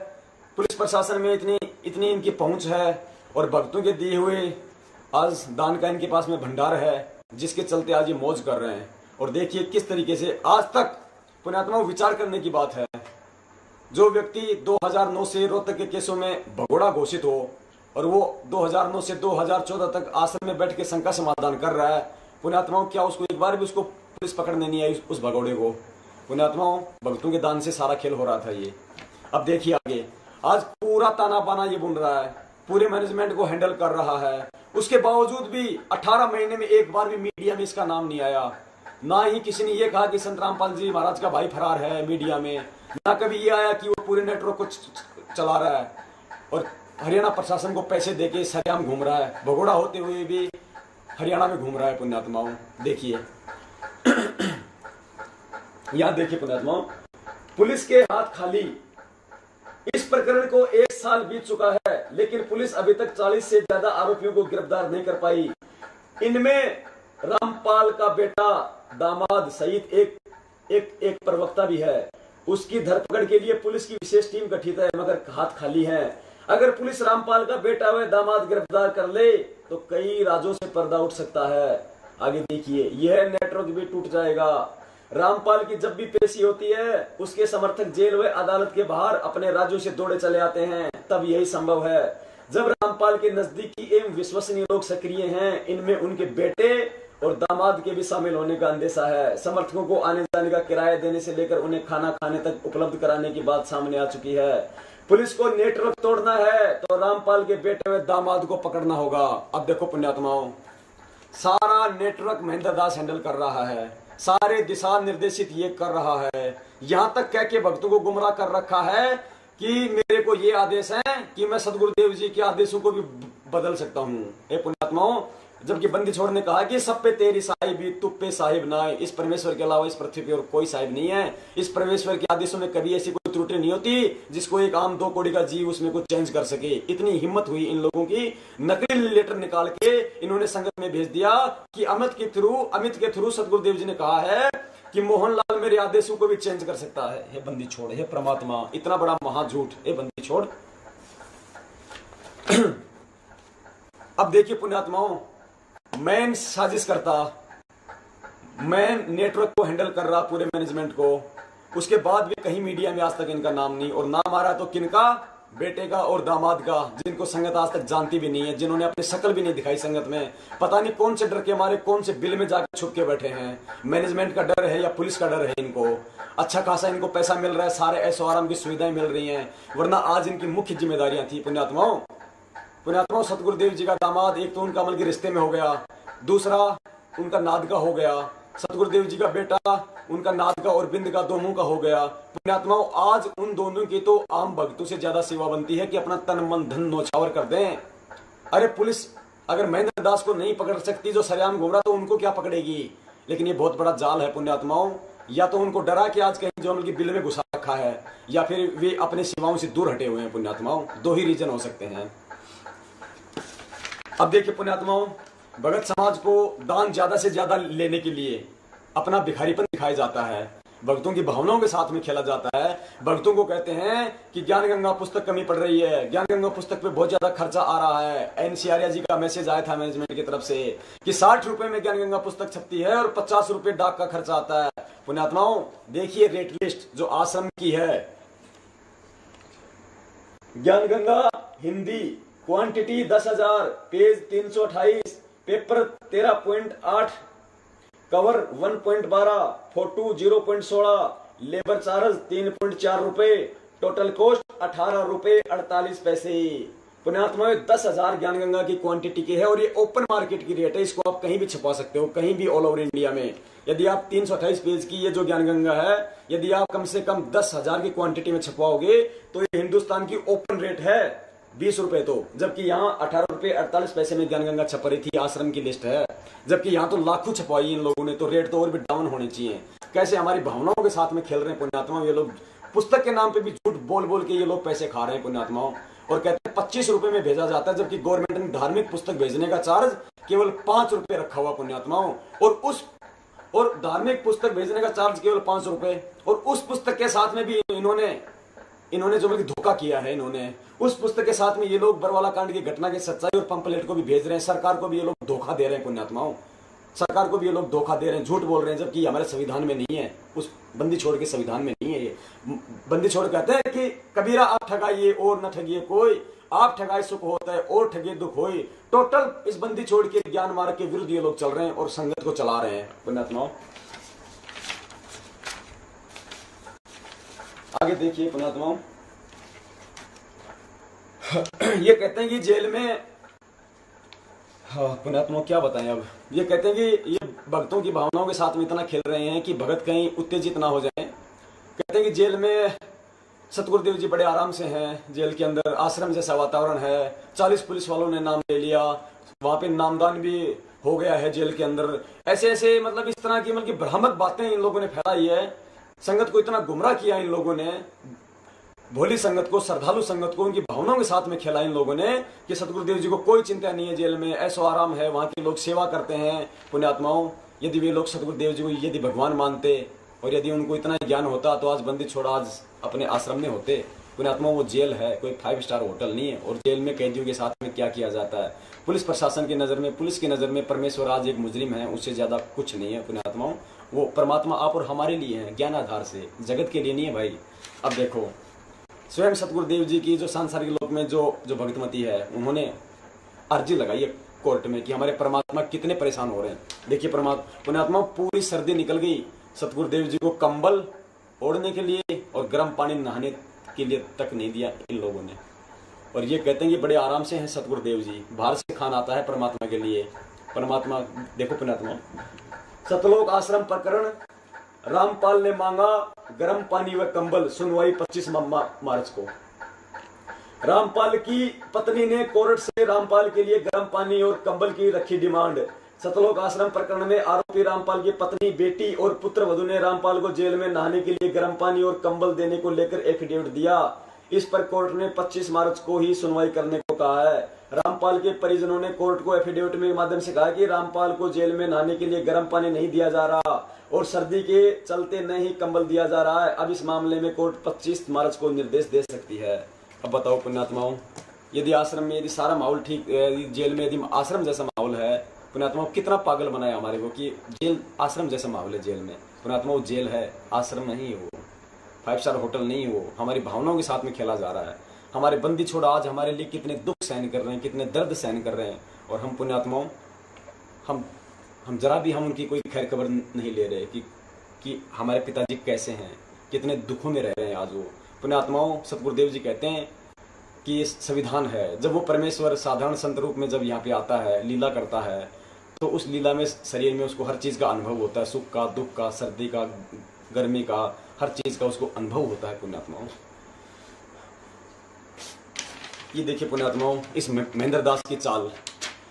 S1: पुलिस प्रशासन में इतनी इनकी पहुंच है, और भक्तों के दिए हुए आज दान का इनके पास में भंडार है, जिसके चलते आज ये मौज कर रहे हैं। और देखिए किस तरीके से आज तक पुण्यात्माओं विचार करने की बात है, जो व्यक्ति 2009 से रोहतक के केसों में भगोड़ा घोषित हो और वो 2009 से 2014 तक आश्रम में बैठ के शंका समाधान कर रहा है, पुण्यात्माओं क्या उसको एक बार भी उसको पुलिस पकड़ने नहीं आई उस भगोड़े को। पुण्यात्माओं, भक्तों के दान से सारा खेल हो रहा था ये। अब देखिए आगे, आज पूरा ताना बाना ये बुन रहा है, पूरे मैनेजमेंट को हैंडल कर रहा है। उसके बावजूद भी 18 महीने में एक बार भी मीडिया में इसका नाम नहीं आया। ना ही किसी ने ये कहा कि संत रामपाल जी महाराज का भाई फरार है मीडिया में, ना कभी ये आया कि वो पूरे नेटवर्क को चला रहा है और हरियाणा प्रशासन को पैसे देके सरेआम घूम रहा है, भगोड़ा होते हुए भी हरियाणा में घूम रहा है। पुण्यात्माओं देखिए, यहां देखिए पुण्यात्माओं, पुलिस के हाथ खाली। इस प्रकरण को 1 साल बीत चुका है, लेकिन पुलिस अभी तक 40 से ज्यादा आरोपियों को गिरफ्तार नहीं कर पाई। इनमें रामपाल का बेटा, दामाद सहित एक प्रवक्ता भी है। उसकी धरपकड़ के लिए पुलिस की विशेष टीम गठित है, मगर हाथ खाली है। अगर पुलिस रामपाल का बेटा व दामाद गिरफ्तार कर ले तो कई राज्यों से पर्दा उठ सकता है। आगे देखिए, यह नेटवर्क भी टूट जाएगा। रामपाल की जब भी पेशी होती है, उसके समर्थक जेल व अदालत के बाहर अपने राज्यों से दौड़े चले आते हैं। तब यही संभव है जब रामपाल के नजदीकी एवं विश्वसनीय लोग सक्रिय हैं। इनमें उनके बेटे और दामाद के भी शामिल होने का अंदेशा है। समर्थकों को आने जाने का किराया देने से लेकर उन्हें खाना खाने तक उपलब्ध कराने की बात सामने आ चुकी है। पुलिस को नेटवर्क तोड़ना है तो रामपाल के बेटे व दामाद को पकड़ना होगा। अब देखो पुण्यात्माओं, सारा नेटवर्क महेंद्र दास हैंडल कर रहा है, सारे दिशा निर्देशित ये कर रहा है। यहां तक कह के भक्तों को गुमराह कर रखा है कि मेरे को ये आदेश है कि मैं सदगुरुदेव जी के आदेशों को भी बदल सकता हूँ। ए पुण्यात्माओं, जबकि बंदी छोड़ ने कहा कि सब पे तेरी साहिबी, तुप पे साहिब ना है। इस परमेश्वर के अलावा इस पृथ्वी पे और कोई साहिब नहीं है। इस परमेश्वर के आदेशों में कभी ऐसी कोई त्रुटि नहीं होती जिसको एक आम 2 कौड़ी का जीव उसमें कुछ चेंज कर सके। इतनी हिम्मत हुई इन लोगों की, नकली लेटर निकाल के इन्होंने संगत में भेज दिया कि अमित के थ्रू सदगुरुदेव जी ने कहा है कि मोहनलाल मेरे आदेशों को भी चेंज कर सकता है। हे बंदी छोड़, हे परमात्मा, इतना बड़ा महाझूठ, हे बंदी छोड़। अब देखिए पुण्यात्माओं, मैं साजिश करता, मैं नेटवर्क को हैंडल कर रहा पूरे मैनेजमेंट को, उसके बाद भी कहीं मीडिया में आज तक इनका नाम नहीं, और नाम आ रहा तो किनका, बेटे का और दामाद का, जिनको संगत आज तक जानती भी नहीं है, जिन्होंने अपनी शक्ल भी नहीं दिखाई संगत में। पता नहीं कौन से डर के मारे कौन से बिल में जाकर छुप के बैठे हैं। मैनेजमेंट का डर है या पुलिस का डर है इनको। अच्छा खासा इनको पैसा मिल रहा है, सारे ऐशो आराम की सुविधाएं मिल रही हैं, वरना आज इनकी मुख्य जिम्मेदारियां थी। पुण्यात्माओं, सतगुरुदेव जी का दामाद, एक तो उनका अमल के रिश्ते में हो गया, दूसरा उनका नाद का हो गया। सतगुरुदेव जी का बेटा, उनका नाद का और बिंद का दोनों का हो गया। पुण्यात्माओं, आज उन दोनों की तो आम भक्तों से ज्यादा सेवा बनती है कि अपना तन मन धन नौछावर कर दें। अरे पुलिस अगर महेंद्र दास को नहीं पकड़ सकती जो सरेआम घूम रहा, तो उनको क्या पकड़ेगी। लेकिन ये बहुत बड़ा जाल है पुण्यात्माओं। या तो उनको डरा कि आज कहीं जो उनकी बिल में घुसा रखा है, या फिर वे अपने सेवाओं से दूर हटे हुए हैं। पुण्यात्माओं, 2 ही रीजन हो सकते हैं। अब देखिए पुण्यात्माओं, भगत समाज को दान ज्यादा से ज्यादा लेने के लिए अपना भिखारीपन दिखाया जाता है, भक्तों की भावनाओं के साथ में खेला जाता है। भक्तों को कहते हैं कि ज्ञान गंगा पुस्तक कमी पड़ रही है, ज्ञान गंगा पुस्तक पे बहुत ज्यादा खर्चा आ रहा है। एनसी आर्या जी का मैसेज आया था मैनेजमेंट की तरफ से कि 60 रुपए में ज्ञान गंगा पुस्तक छपती है और 50 रुपए डाक का खर्चा आता है। पुण्यात्माओं, देखिए रेट लिस्ट जो आश्रम की है। ज्ञान Ganga Hindi quantity 10,000, page 328, paper 13.8, cover 1.12, photo 0.16, labour charge 3.4 रुपए, टोटल कॉस्ट 18 रुपए 48 पैसे। पुण्यात्मा 10,000 ज्ञान गंगा की क्वांटिटी की है और ये ओपन मार्केट की रेट है। इसको आप कहीं भी छपा सकते हो, कहीं भी ऑल ओवर इंडिया में। यदि आप 328 पेज की ये जो ज्ञान गंगा है, यदि आप कम से कम 10,000 की क्वांटिटी में छपवाओगे तो ये हिंदुस्तान की ओपन रेट है 20 रुपए। तो जबकि यहाँ 18 रुपए 48 पैसे में ज्ञान गंगा छप रही थी, आश्रम की लिस्ट है। जबकि यहाँ तो लाखों छपवाई इन लोगों ने, तो रेट तो और भी डाउन होने चाहिए। कैसे हमारी भावनाओं के साथ में खेल रहे हैं पुण्यात्मा ये लोग। पुस्तक के नाम पे भी झूठ बोल बोल के ये लोग पैसे खा रहे हैं पुण्यात्माओं, और कहते हैं 25 रुपए में भेजा जाता है, जबकि गवर्नमेंट ने धार्मिक पुस्तक भेजने का चार्ज केवल 5 रुपए रखा हुआ पुण्यात्माओं। और धार्मिक पुस्तक भेजने का चार्ज केवल 5 रुपए, और उस पुस्तक के साथ में भी इन्होंने जो धोखा किया है, इन्होंने उस पुस्तक के साथ में ये लोग बरवाला कांड की घटना की सच्चाई और पंपलेट को भी भेज रहे हैं। सरकार को भी ये लोग धोखा दे रहे हैं पुण्यात्माओं, सरकार को भी ये लोग धोखा दे रहे हैं, झूठ बोल रहे हैं, जबकि हमारे संविधान में नहीं है, उस बंदी छोड़ के संविधान में नहीं है। ये बंदी छोड़ कहते हैं कि कबीरा आप ठगाइए और न ठगिए कोई, आप ठगाए सुख होता है और ठगे दुख होई। टोटल इस बंदी छोड़ के ज्ञान मार्ग के विरुद्ध ये लोग चल रहे हैं और संगत को चला रहे हैं पुण्यात्माओं। आगे देखिए पुण्यात्माओं, ये कहते हैं कि जेल में, हाँ पुण्यात्माओं क्या बताएं अब, ये कहते हैं कि ये भक्तों की भावनाओं के साथ में इतना खेल रहे हैं कि भगत कहीं उत्तेजित ना हो जाए। कहते हैं कि जेल में सतगुरुदेव जी बड़े आराम से हैं, जेल के अंदर आश्रम जैसा वातावरण है, 40 पुलिस वालों ने नाम ले लिया, वहां पे नामदान भी हो गया है जेल के अंदर। ऐसे ऐसे मतलब इस तरह की मतलब भ्रामक बातें इन लोगों ने फैलाई है, संगत को इतना गुमराह किया इन लोगों ने, भोली संगत को, श्रद्धालु संगत को उनकी भावनाओं के साथ में खेला इन लोगों ने कि सतगुरुदेव जी को कोई चिंता नहीं है, जेल में ऐसो आराम है, वहां के लोग सेवा करते हैं। पुण्यात्माओं, यदि वे लोग सतगुरुदेव जी को यदि भगवान मानते और यदि उनको इतना ज्ञान होता तो आज बंदी छोड़ आज अपने आश्रम में होते। पुण्यात्माओं, वो जेल है, कोई 5 स्टार होटल नहीं है, और जेल में कैदियों के साथ में क्या किया जाता है। पुलिस प्रशासन की नजर में, पुलिस की नजर में परमेश्वर आज एक मुजरिम है, उससे ज्यादा कुछ नहीं है। पुण्यात्माओं, वो परमात्मा आप और हमारे लिए है, ज्ञान आधार से, जगत के लिए नहीं है भाई। अब देखो, स्वयं सतगुरुदेव जी की जो सांसारिक लोक में जो भगतमती है, उन्होंने अर्जी लगाई है कोर्ट में कि हमारे परमात्मा कितने परेशान हो रहे हैं। देखिए पुण्यात्मा, पूरी सर्दी निकल गई, सतगुरुदेव जी को कंबल ओढ़ने के लिए और गर्म पानी नहाने के लिए तक नहीं दिया इन लोगों ने। और ये कहते हैं कि बड़े आराम से हैं सतगुरुदेव जी, बाहर से खाना आता है परमात्मा के लिए। परमात्मा देखो पुण्यात्मा, सतलोक आश्रम प्रकरण, रामपाल ने मांगा गर्म पानी व कंबल, सुनवाई 25 मार्च को। रामपाल की पत्नी ने कोर्ट से रामपाल के लिए गर्म पानी और कंबल की रखी डिमांड। सतलोक आश्रम प्रकरण में आरोपी रामपाल की पत्नी, बेटी और पुत्र वधु ने रामपाल को जेल में नहाने के लिए गर्म पानी और कंबल देने को लेकर एफिडेविट दिया। इस पर कोर्ट ने 25 मार्च को ही सुनवाई करने को कहा है। रामपाल के परिजनों ने कोर्ट को एफिडेविट में माध्यम से कहा कि रामपाल को जेल में नहाने के लिए गर्म पानी नहीं दिया जा रहा और सर्दी के चलते न ही कंबल दिया जा रहा है। अब इस मामले में कोर्ट 25 मार्च को निर्देश दे सकती है। अब बताओ पुण्यात्माओं, यदि आश्रम में यदि सारा माहौल ठीक, जेल में यदि आश्रम जैसा माहौल है, पुण्यात्माओं कितना पागल बनाया हमारे को कि जेल आश्रम जैसा माहौल है जेल में। पुण्यात्माओं, जेल है, आश्रम नहीं है, वो 5 स्टार होटल नहीं है, वो हमारी भावनाओं के साथ में खेला जा रहा है। हमारे बंदी छोड़ आज हमारे लिए कितने दुख सहन कर रहे हैं, कितने दर्द सहन कर रहे हैं, और हम पुण्यात्माओं हम जरा भी हम उनकी कोई खैर खबर नहीं ले रहे कि हमारे पिताजी कैसे हैं, कितने दुखों में रह रहे हैं आज वो। पुण्यात्माओं, सतगुरुदेव जी कहते हैं कि ये संविधान है, जब वो परमेश्वर साधारण संत रूप में जब यहाँ पे आता है, लीला करता है, तो उस लीला में शरीर में उसको हर चीज का अनुभव होता है, सुख का, दुख का, सर्दी का, गर्मी का, हर चीज का उसको अनुभव होता है। पुण्यात्माओं, ये देखिए पुण्यात्माओं, इस महेंद्र दास की चाल।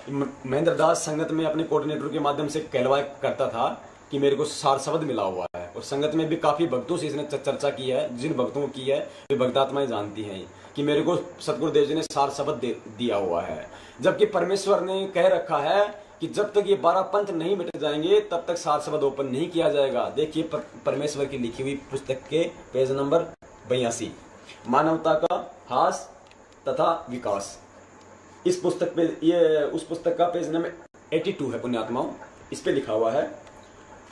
S1: महेंद्र दास संगत में अपने कोऑर्डिनेटर के माध्यम से कहलवा करता था कि मेरे को सार शब्द मिला हुआ है, और संगत में भी काफी भक्तों से इसने चर्चा की है, जिन भक्तों को की है वे भक्तात्माएं जानती हैं कि मेरे को सतगुरुदेव जी ने सार शब्द दिया हुआ है। जबकि परमेश्वर ने कह रखा है कि जब तक ये 12 पंथ नहीं मिट जाएंगे तब तक सार शब्द ओपन नहीं किया जाएगा। देखिए परमेश्वर की लिखी हुई पुस्तक के पेज नंबर 82, मानवता का हास तथा विकास। इस पुस्तक पे, ये उस पुस्तक का पेज नंबर 82 है पुण्यात्माओं। इस पे लिखा हुआ है,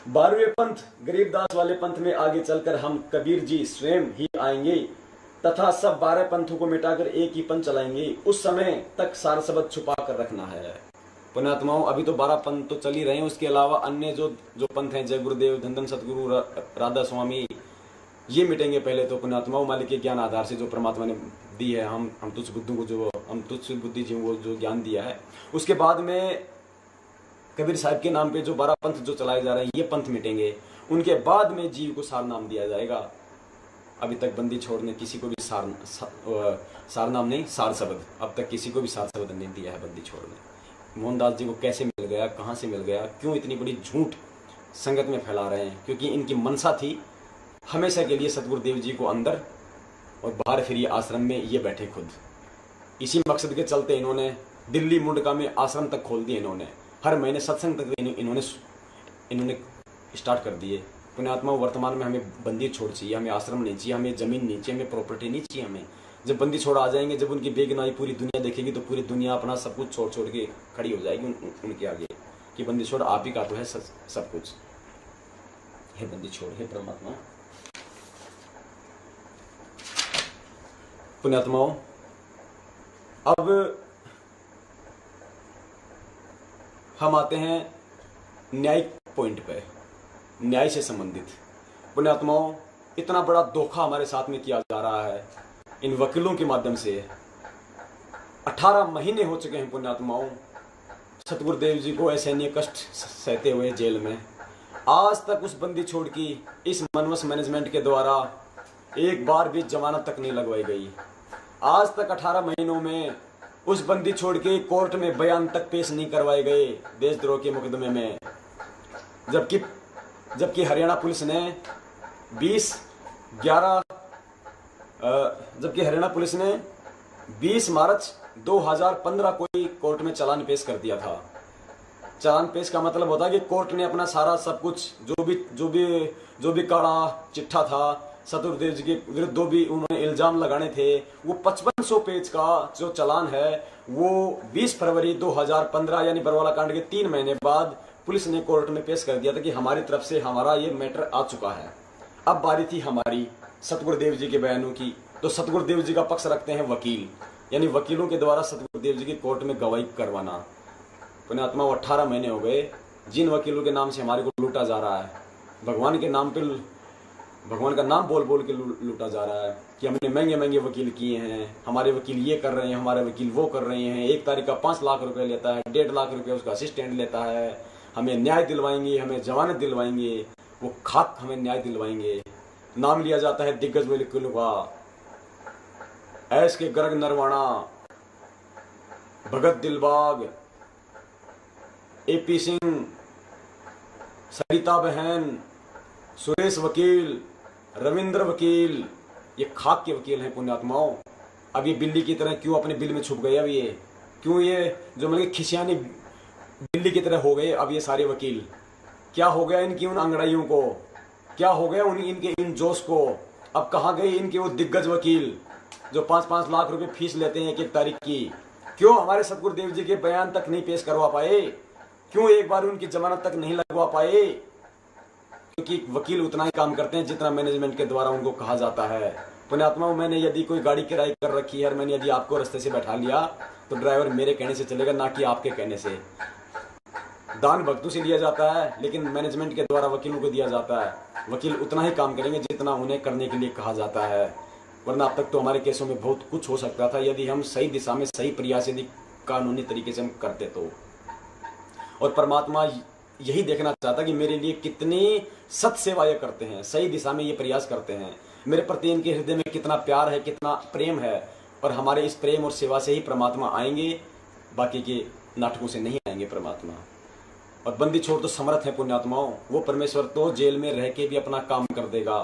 S1: 12वें पंथ गरीबदास वाले पंथ में आगे चलकर हम कबीर जी स्वयं ही आएंगे तथा सब 12 पंथों को मिटाकर एक ही पंथ चलाएंगे। उस समय तक सार शब्द छुपा कर रखना है। पुण्यात्माओं, अभी तो 12 पंथ तो चल ही रहे हैं, उसके अलावा अन्य जो पंथ हैं, जय गुरुदेव, धन सतगुरु, राधा स्वामी, ये मिटेंगे पहले तो। पुण्यात्माओं, मालिक के ज्ञान आधार से जो परमात्मा ने दी है, हम तुच्छ बुद्धों को जो हम तुच्छ बुद्धि जीवों को जो ज्ञान दिया है, उसके बाद में कबीर साहब के नाम पे जो 12 पंथ जो चलाए जा रहे हैं, ये पंथ मिटेंगे। उनके बाद में जीव को सार नाम दिया जाएगा। अभी तक बंदी छोड़ने किसी को भी सार नाम नहीं, सार शब्द अब तक किसी को भी सार शब्द नहीं दिया है बंदी छोड़ने। मोहनदास जी को कैसे मिल गया, कहाँ से मिल गया, क्यों इतनी बड़ी झूठ संगत में फैला रहे हैं? क्योंकि इनकी मनसा थी हमेशा के लिए सतगुरुदेव जी को अंदर और बाहर फिर आश्रम में ये बैठे खुद। इसी मकसद के चलते इन्होंने दिल्ली मुंडका में आश्रम तक खोल दिए, इन्होंने हर महीने सत्संग तक इन्होंने स्टार्ट कर दिए। पुण्यात्मा, वर्तमान में हमें बंदी छोड़ चाहिए, हमें आश्रम नहीं चाहिए, हमें जमीन नहीं चाहिए, हमें प्रॉपर्टी नहीं चाहिए। हमें जब बंदी छोड़ आ जाएंगे, जब उनकी बेगनाई पूरी दुनिया देखेगी, तो पूरी दुनिया अपना सब कुछ छोड़ छोड़ के खड़ी हो जाएगी उनके आगे कि बंदी छोड़ आप ही का तो है सब कुछ। हे बंदी छोड़, हे परमात्मा। पुण्यात्माओं, अब हम आते हैं न्यायिक पॉइंट पे, न्याय से संबंधित। पुण्यात्माओं, इतना बड़ा धोखा हमारे साथ में किया जा रहा है इन वकीलों के माध्यम से। 18 महीने हो चुके हैं पुण्यात्माओं सतगुरुदेव जी को असहनीय कष्ट सहते हुए जेल में। आज तक उस बंदी छोड़ की इस मनवस मैनेजमेंट के द्वारा एक बार भी जमानत तक नहीं लगवाई गई। आज तक 18 महीनों में उस बंदी छोड़ के कोर्ट में बयान तक पेश नहीं करवाए गए देशद्रोह के मुकदमे में। जबकि हरियाणा पुलिस ने 20 मार्च 2015 को ही कोर्ट में चालान पेश कर दिया था। चालान पेश का मतलब होता है कि कोर्ट ने अपना सारा सब कुछ जो भी काला चिट्ठा था सतगुरुदेव जी के विरुद्ध जो भी उन्होंने इल्जाम लगाने थे, वो 5500 पेज का जो चालान है वो 20 फरवरी 2015 यानी बरवाला कांड के 3 महीने बाद पुलिस ने कोर्ट में पेश कर दिया था कि हमारी तरफ से हमारा ये मैटर आ चुका है। अब बारी थी हमारी सतगुरुदेव जी के बयानों की। तो सतगुरुदेव जी का पक्ष रखते हैं वकील, यानी वकीलों के द्वारा सतगुरुदेव जी की कोर्ट में गवाही करवाना। पुण्यात्मा 18 महीने हो गए जिन वकीलों के नाम से हमारे को लूटा जा रहा है, भगवान के नाम पे भगवान का नाम बोल बोल के लूटा जा रहा है कि हमने महंगे महंगे वकील किए हैं, हमारे वकील ये कर रहे हैं, हमारे वकील वो कर रहे हैं। 1 तारीख का 5 लाख रुपए लेता है, 1.5 लाख रुपए उसका असिस्टेंट लेता है, हमें न्याय दिलवाएंगे, हमें जमानत दिलवाएंगे, वो खाक हमें न्याय दिलवाएंगे। नाम लिया जाता है दिग्गज वकीलों का, ऐश के गर्ग नरवाणा, भगत दिलबाग, AP सिंह, सरिता बहन, सुरेश वकील, रविंद्र वकील, ये खाक के वकील हैं पुण्यात्माओं। अब ये बिल्ली की तरह क्यों अपने बिल में छुप गए? अब ये क्यों ये जो मतलब खिसियानी बिल्ली की तरह हो गए? अब ये सारे वकील क्या हो गया इनकी उन अंगड़ाइयों को? क्या हो गया इनके इन जोश को? अब कहाँ गए इनके वो दिग्गज वकील जो 5-5 लाख रुपए फीस लेते हैं 1 तारीख की? क्यों हमारे सतगुरुदेव जी के बयान तक नहीं पेश करवा पाए? क्यों एक बार उनकी जमानत तक नहीं लगवा पाए? क्योंकि वकील उतना ही काम करते हैं जितना मैनेजमेंट के द्वारा उनको कहा जाता है। पुण्यात्माओं, मैंने यदि कोई गाड़ी किराए कर रखी है और मैंने यदि आपको रास्ते से बैठा लिया तो ड्राइवर मेरे कहने से चलेगा, ना कि आपके कहने से। दान भक्तों से लिया जाता है लेकिन मैनेजमेंट के द्वारा वकीलों को दिया जाता है। वकील उतना ही काम करेंगे जितना उन्हें करने के लिए कहा जाता है, वरना अब तक तो हमारे केसों में बहुत कुछ हो सकता था यदि हम सही दिशा में सही प्रयास यदि कानूनी तरीके से हम करते तो। और परमात्मा यही देखना चाहता कि मेरे लिए कितनी सत सेवा ये करते हैं, सही दिशा में ये प्रयास करते हैं, मेरे प्रति इनके हृदय में कितना प्यार है, कितना प्रेम है। और हमारे इस प्रेम और सेवा से ही परमात्मा आएंगे, बाकी के नाटकों से नहीं आएंगे परमात्मा। और बंदी छोड़ तो समर्थ है पुण्यात्माओं, वो परमेश्वर तो जेल में रह के भी अपना काम कर देगा,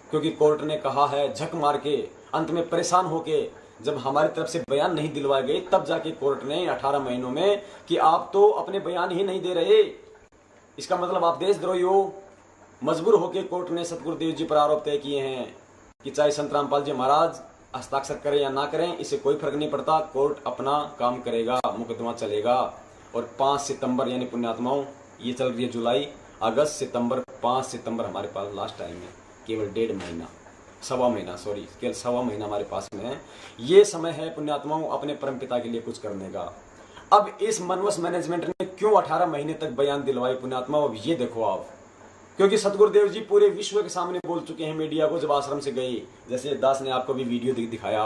S1: क्योंकि कोर्ट ने कहा है झक मार के, अंत में परेशान होके जब हमारी तरफ से बयान नहीं दिलवाए गए तब जाके कोर्ट ने 18 महीनों में कि आप तो अपने बयान ही नहीं दे रहे, इसका मतलब आप देशद्रोही हो। मजबूर होकर कोर्ट ने सतगुरुदेव जी पर आरोप तय किए हैं कि चाहे संत रामपाल जी महाराज हस्ताक्षर करें या ना करें, इससे कोई फर्क नहीं पड़ता, कोर्ट अपना काम करेगा, मुकदमा चलेगा। और 5 सितंबर यानी पुण्यात्माओं, ये चल रही है जुलाई, अगस्त, सितंबर, 5 सितंबर हमारे पास लास्ट टाइम है, केवल 1.5 महीना, केवल सवा महीना हमारे पास में है। ये समय है पुण्यात्माओं अपने परमपिता के लिए कुछ करने का। अब इस मनवस मैनेजमेंट ने क्यों 18 महीने तक बयान दिलवाए पुण्यात्माओं? अब ये देखो आप, क्योंकि सतगुरुदेव जी पूरे विश्व के सामने बोल चुके हैं मीडिया को जब आश्रम से गए, जैसे दास ने आपको भी वीडियो दिखाया